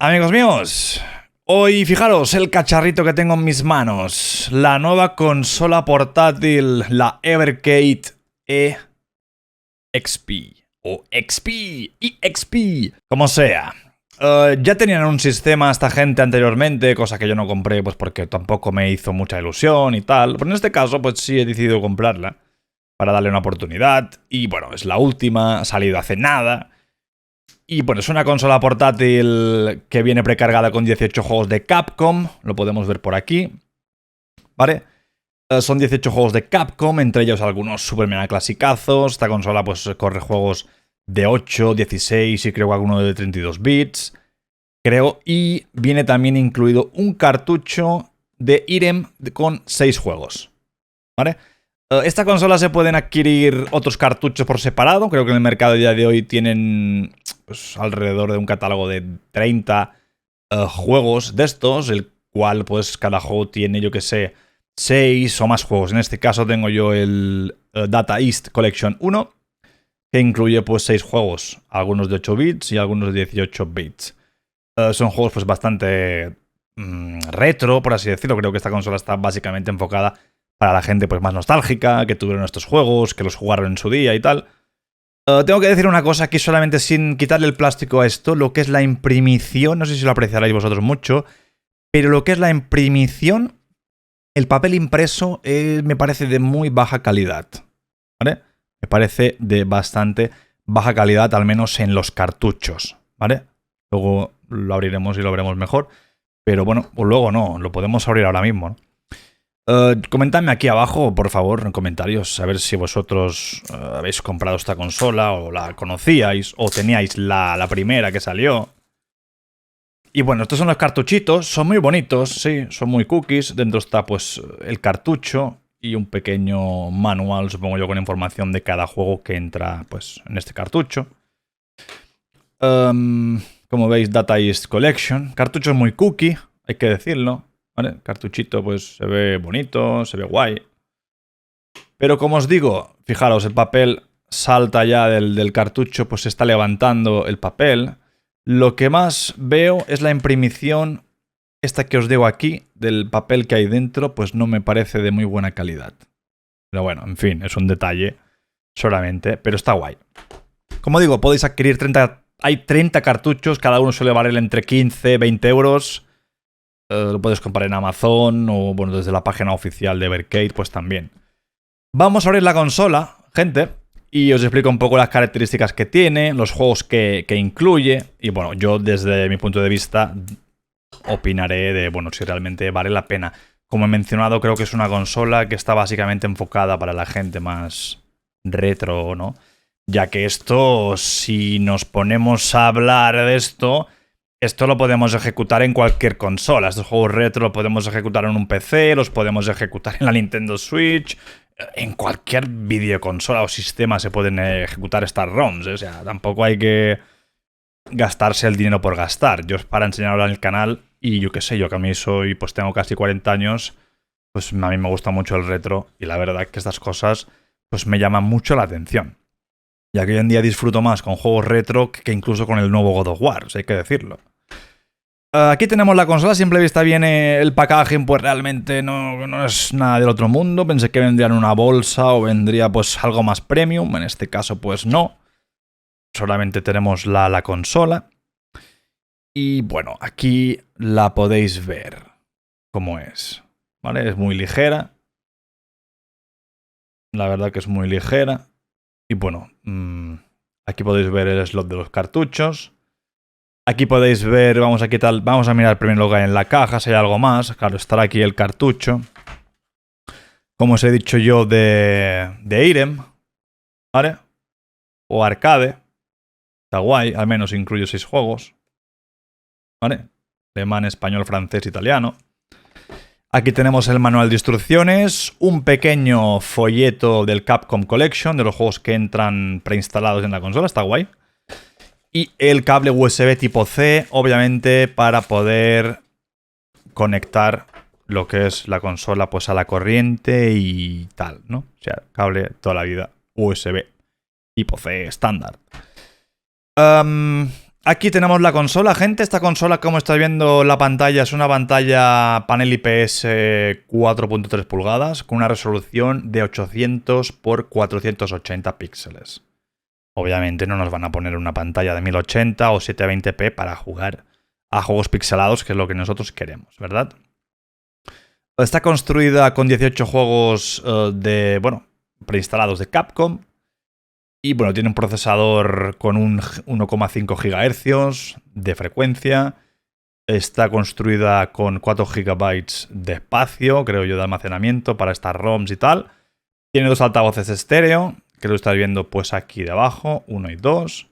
Amigos míos, hoy fijaros el cacharrito que tengo en mis manos. La nueva consola portátil, la Evercade EXP. O XP, EXP, como sea. Ya tenían un sistema esta gente anteriormente, cosa que yo no compré pues porque tampoco me hizo mucha ilusión y tal. Pero en este caso pues sí he decidido comprarla para darle una oportunidad. Y bueno, es la última, ha salido hace nada. Y bueno, es una consola portátil que viene precargada con 18 juegos de Capcom. Lo podemos ver por aquí. ¿Vale? Son 18 juegos de Capcom, entre ellos algunos super mega clasicazos. Esta consola pues corre juegos de 8, 16 y creo que alguno de 32 bits. Creo. Y viene también incluido un cartucho de IREM con 6 juegos. ¿Vale? Esta consola se pueden adquirir otros cartuchos por separado. Creo que en el mercado a día de hoy tienen pues, alrededor de un catálogo de 30 juegos de estos, el cual pues cada juego tiene, yo que sé, 6 o más juegos. En este caso tengo yo el Data East Collection 1, que incluye pues 6 juegos, algunos de 8 bits y algunos de 18 bits. Son juegos pues bastante retro, por así decirlo. Creo que esta consola está básicamente enfocada para la gente pues más nostálgica, que tuvieron estos juegos, que los jugaron en su día y tal. Tengo que decir una cosa aquí solamente sin quitarle el plástico a esto, lo que es la imprimición, no sé si lo apreciaréis vosotros mucho, pero lo que es la imprimición, el papel impreso me parece de muy baja calidad, ¿vale? Me parece de bastante baja calidad, al menos en los cartuchos, ¿vale? Luego lo abriremos y lo veremos mejor, pero bueno, pues luego no, lo podemos abrir ahora mismo, ¿no? Comentadme aquí abajo, por favor, en comentarios, a ver si vosotros habéis comprado esta consola o la conocíais o teníais la primera que salió. Y bueno, estos son los cartuchitos, son muy bonitos, sí, son muy cookies. Dentro está pues el cartucho y un pequeño manual, supongo yo, con información de cada juego que entra pues en este cartucho. Como veis, Data East Collection. Cartucho muy cookie, hay que decirlo. ¿Vale? El cartuchito pues se ve bonito, se ve guay. Pero como os digo, fijaros, el papel salta ya del cartucho, pues se está levantando el papel. Lo que más veo es la imprimición, esta que os digo aquí, del papel que hay dentro, pues no me parece de muy buena calidad. Pero bueno, en fin, es un detalle solamente, pero está guay. Como digo, podéis adquirir 30... Hay 30 cartuchos, cada uno suele valer entre 15 y 20 euros. Lo puedes comprar en Amazon o bueno, desde la página oficial de Evercade, pues también. Vamos a abrir la consola, gente, y os explico un poco las características que tiene, los juegos que incluye, y bueno, yo desde mi punto de vista opinaré de, bueno, si realmente vale la pena. Como he mencionado, creo que es una consola que está básicamente enfocada para la gente más retro, ¿no? Ya que esto, si nos ponemos a hablar de esto lo podemos ejecutar en cualquier consola. Estos juegos retro los podemos ejecutar en un PC, los podemos ejecutar en la Nintendo Switch. En cualquier videoconsola o sistema se pueden ejecutar estas ROMs. O sea, tampoco hay que gastarse el dinero por gastar. Yo es para enseñarlo en el canal y yo qué sé, yo que a mí pues tengo casi 40 años, pues a mí me gusta mucho el retro y la verdad es que estas cosas pues me llaman mucho la atención. Ya que hoy en día disfruto más con juegos retro que incluso con el nuevo God of War, hay que decirlo. Aquí tenemos la consola, a simple vista viene el packaging, pues realmente no es nada del otro mundo. Pensé que vendría en una bolsa o vendría pues algo más premium, en este caso pues no. Solamente tenemos la consola. Y bueno, aquí la podéis ver cómo es, ¿vale? Es muy ligera. La verdad que es muy ligera. Y bueno, aquí podéis ver el slot de los cartuchos. Aquí podéis ver, vamos a mirar primero lo que hay en la caja, si hay algo más. Claro, estará aquí el cartucho. Como os he dicho yo, de IREM, ¿vale? O arcade. Está guay, al menos incluye 6 juegos. ¿Vale? Alemán, español, francés, italiano. Aquí tenemos el manual de instrucciones, un pequeño folleto del Capcom Collection, de los juegos que entran preinstalados en la consola, está guay. Y el cable USB tipo C, obviamente, para poder conectar lo que es la consola pues a la corriente y tal, ¿no? O sea, cable toda la vida USB tipo C estándar. aquí tenemos la consola, gente. Esta consola, como estáis viendo la pantalla, es una pantalla panel IPS 4.3 pulgadas con una resolución de 800 por 480 píxeles. Obviamente no nos van a poner una pantalla de 1080 o 720p para jugar a juegos pixelados, que es lo que nosotros queremos, ¿verdad? Está construida con 18 juegos preinstalados de Capcom. Y bueno, tiene un procesador con un 1,5 GHz de frecuencia. Está construida con 4 GB de espacio, creo yo, de almacenamiento para estas ROMs y tal. Tiene 2 altavoces estéreo, que lo estáis viendo pues aquí debajo, 1 y 2.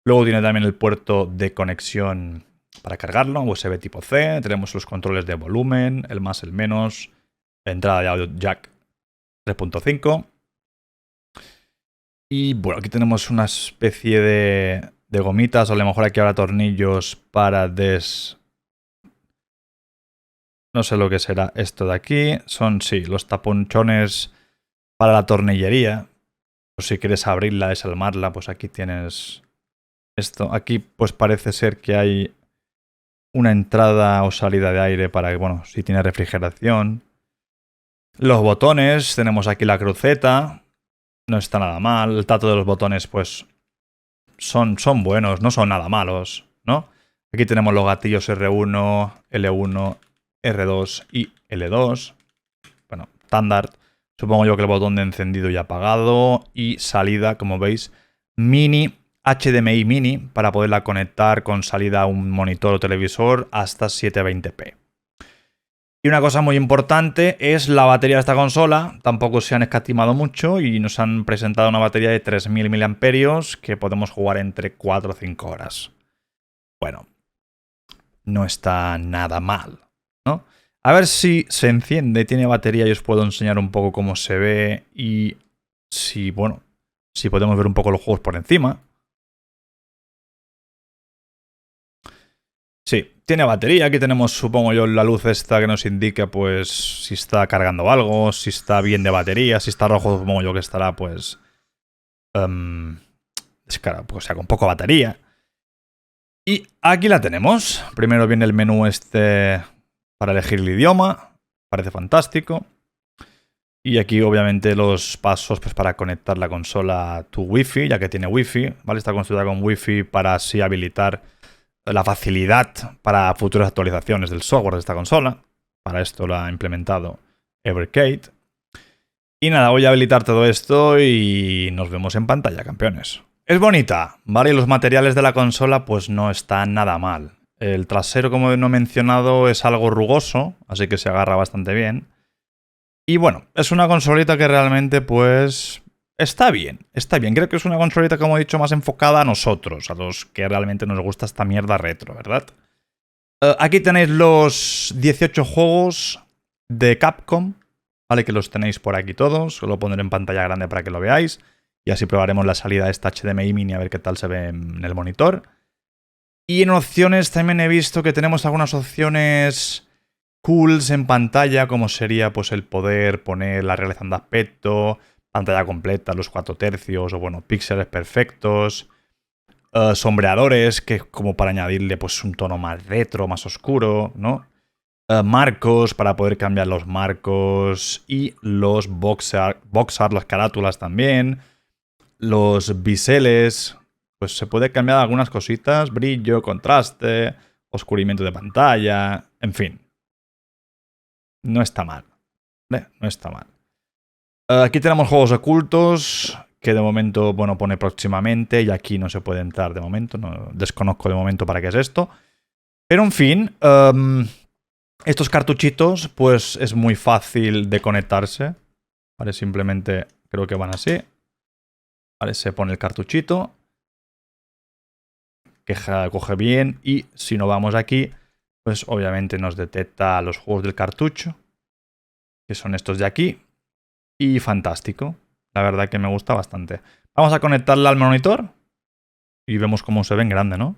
Luego tiene también el puerto de conexión para cargarlo, USB tipo C. Tenemos los controles de volumen, el más, el menos, entrada de audio jack 3.5. Y bueno, aquí tenemos una especie de gomitas, o a lo mejor aquí habrá tornillos para No sé lo que será esto de aquí. Son, sí, los taponchones para la tornillería. O si quieres abrirla, desarmarla, pues aquí tienes esto. Aquí pues parece ser que hay una entrada o salida de aire para, bueno, si tiene refrigeración. Los botones, tenemos aquí la cruceta. No está nada mal. El trato de los botones, pues, son buenos, no son nada malos, ¿no? Aquí tenemos los gatillos R1, L1, R2 y L2. Bueno, estándar. Supongo yo que el botón de encendido y apagado. Y salida, como veis, mini, HDMI mini, para poderla conectar con salida a un monitor o televisor hasta 720p. Y una cosa muy importante es la batería de esta consola. Tampoco se han escatimado mucho y nos han presentado una batería de 3000 mAh que podemos jugar entre 4 o 5 horas. Bueno, no está nada mal, ¿no? A ver si se enciende, tiene batería y os puedo enseñar un poco cómo se ve y si, bueno, si podemos ver un poco los juegos por encima. Sí, tiene batería. Aquí tenemos, supongo yo, la luz esta que nos indica, pues, si está cargando algo, si está bien de batería, si está rojo, supongo yo que estará, pues, o sea, con poca batería. Y aquí la tenemos. Primero viene el menú este para elegir el idioma. Parece fantástico. Y aquí, obviamente, los pasos pues, para conectar la consola a tu Wi-Fi, ya que tiene Wi-Fi, ¿vale? Está construida con Wi-Fi para así habilitar la facilidad para futuras actualizaciones del software de esta consola. Para esto lo ha implementado Evercade. Y nada, voy a habilitar todo esto y nos vemos en pantalla, campeones. Es bonita, ¿vale? Y los materiales de la consola pues no están nada mal. El trasero, como no he mencionado, es algo rugoso, así que se agarra bastante bien. Y bueno, es una consolita que realmente pues está bien, está bien. Creo que es una consolita, como he dicho, más enfocada a nosotros, a los que realmente nos gusta esta mierda retro, ¿verdad? Aquí tenéis los 18 juegos de Capcom, ¿vale? Que los tenéis por aquí todos. Os lo pondré en pantalla grande para que lo veáis. Y así probaremos la salida de esta HDMI mini a ver qué tal se ve en el monitor. Y en opciones también he visto que tenemos algunas opciones cools en pantalla, como sería pues el poder poner la realización de aspecto, pantalla completa, los 4 tercios o bueno, píxeles perfectos, sombreadores, que es como para añadirle pues un tono más retro, más oscuro, ¿no? Marcos, para poder cambiar los marcos y los box art, las carátulas también, los biseles, pues se puede cambiar algunas cositas, brillo, contraste, oscurimiento de pantalla, en fin. No está mal, ¿vale? No está mal. Aquí tenemos juegos ocultos, que de momento, bueno, pone próximamente y aquí no se puede entrar de momento, no, desconozco de momento para qué es esto. Pero en fin, estos cartuchitos, pues es muy fácil de conectarse, ¿vale? Simplemente creo que van así. ¿Vale? Se pone el cartuchito, que coge bien y si no vamos aquí, pues obviamente nos detecta los juegos del cartucho, que son estos de aquí. Y fantástico. La verdad que me gusta bastante. Vamos a conectarla al monitor y vemos cómo se ve en grande, ¿no?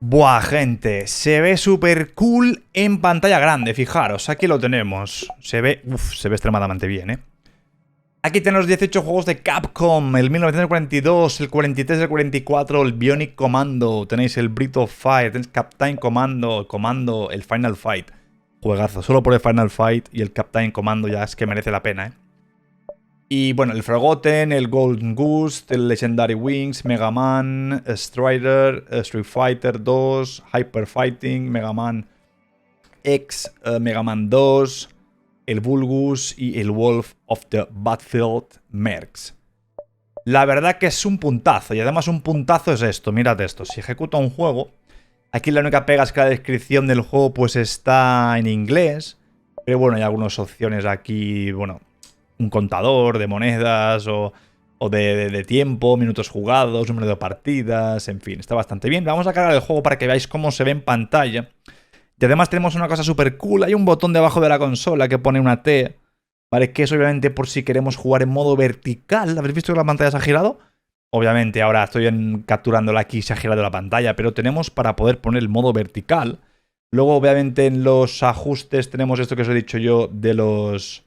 Buah, gente, se ve súper cool en pantalla grande, fijaros, aquí lo tenemos. Se ve extremadamente bien, ¿eh? Aquí tenemos 18 juegos de Capcom, el 1942, el 43, el 44, el Bionic Commando, tenéis el Breath of Fire, tenéis Captain Commando, el Final Fight. Juegazo, solo por el Final Fight y el Captain Commando ya es que merece la pena, ¿eh? Y bueno, el Forgotten, el Golden Goose, el Legendary Wings, Mega Man, Strider, Street Fighter 2, Hyper Fighting, Mega Man X, Mega Man 2, el Vulgus y el Wolf of the Battlefield Mercs. La verdad que es un puntazo, y además un puntazo es esto, mirad esto, si ejecuta un juego, aquí la única pega es que la descripción del juego pues está en inglés, pero bueno, hay algunas opciones aquí, bueno, un contador de monedas o de tiempo, minutos jugados, número de partidas, en fin, está bastante bien. Vamos a cargar el juego para que veáis cómo se ve en pantalla. Y además tenemos una cosa súper cool, hay un botón debajo de la consola que pone una T, ¿vale? Que es obviamente por si queremos jugar en modo vertical. ¿Habéis visto que la pantalla se ha girado? Obviamente ahora estoy capturándola aquí y se ha girado la pantalla, pero tenemos para poder poner el modo vertical. Luego obviamente en los ajustes tenemos esto que os he dicho yo de los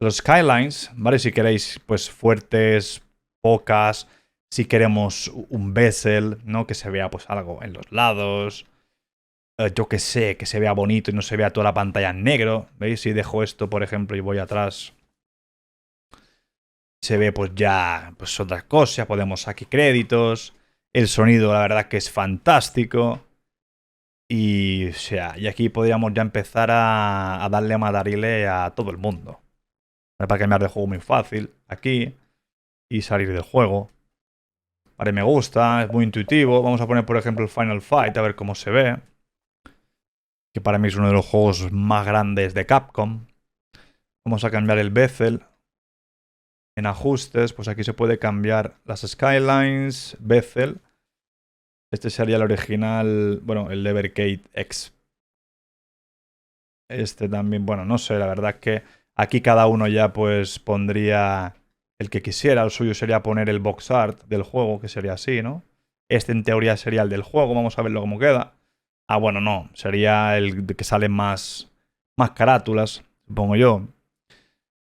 skylines, ¿vale? Si queréis, pues fuertes, pocas. Si queremos un bezel, ¿no? Que se vea pues algo en los lados. Yo que sé, que se vea bonito y no se vea toda la pantalla en negro. ¿Veis? Si dejo esto, por ejemplo, y voy atrás, se ve pues ya pues otras cosas. Podemos aquí créditos. El sonido, la verdad que es fantástico. Y, o sea, y aquí podríamos ya empezar a darle matarile a todo el mundo. Para cambiar de juego muy fácil, aquí, y salir del juego. Vale, me gusta, es muy intuitivo. Vamos a poner, por ejemplo, el Final Fight, a ver cómo se ve. Que para mí es uno de los juegos más grandes de Capcom. Vamos a cambiar el bezel. En ajustes, pues aquí se puede cambiar las skylines, bezel. Este sería el original, bueno, el Evercade X. Este también, bueno, no sé, la verdad que aquí cada uno ya pues pondría el que quisiera. El suyo sería poner el box art del juego, que sería así, ¿no? Este en teoría sería el del juego, vamos a verlo cómo queda. Ah, bueno, no, sería el que salen más carátulas, supongo yo.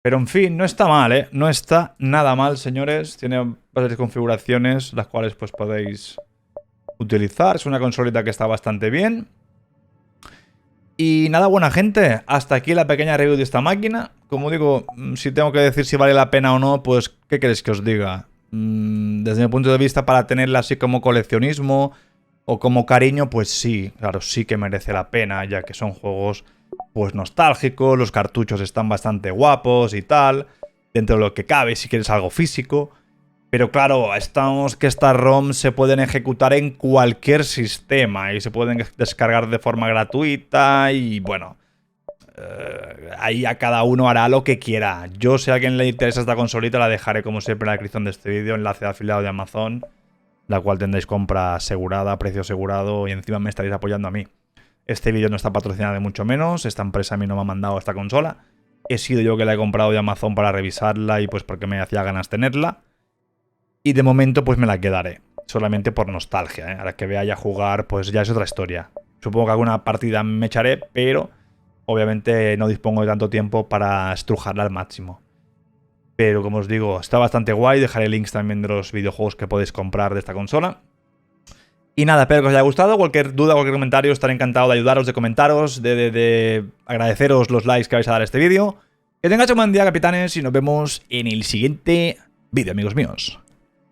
Pero en fin, no está mal, ¿eh? No está nada mal, señores. Tiene varias configuraciones, las cuales pues podéis utilizar. Es una consolita que está bastante bien. Y nada, buena gente, hasta aquí la pequeña review de esta máquina. Como digo, si tengo que decir si vale la pena o no, pues ¿qué queréis que os diga? Desde mi punto de vista, para tenerla así como coleccionismo o como cariño, pues sí, claro, sí que merece la pena, ya que son juegos pues nostálgicos, los cartuchos están bastante guapos y tal, dentro de lo que cabe, si quieres algo físico. Pero claro, estamos que estas ROMs se pueden ejecutar en cualquier sistema y se pueden descargar de forma gratuita y bueno, ahí a cada uno hará lo que quiera. Yo, si a alguien le interesa esta consolita, la dejaré como siempre en la descripción de este vídeo, enlace de afiliado de Amazon, la cual tendréis compra asegurada, precio asegurado y encima me estaréis apoyando a mí. Este vídeo no está patrocinado de mucho menos, esta empresa a mí no me ha mandado esta consola. He sido yo que la he comprado de Amazon para revisarla y pues porque me hacía ganas tenerla. Y de momento pues me la quedaré, solamente por nostalgia, ¿eh? Ahora que vaya a jugar pues ya es otra historia. Supongo que alguna partida me echaré, pero obviamente no dispongo de tanto tiempo para estrujarla al máximo. Pero como os digo, está bastante guay, dejaré links también de los videojuegos que podéis comprar de esta consola. Y nada, espero que os haya gustado, cualquier duda, cualquier comentario, estaré encantado de ayudaros, de comentaros, de agradeceros los likes que vais a dar a este vídeo. Que tengáis un buen día, capitanes, y nos vemos en el siguiente vídeo, amigos míos.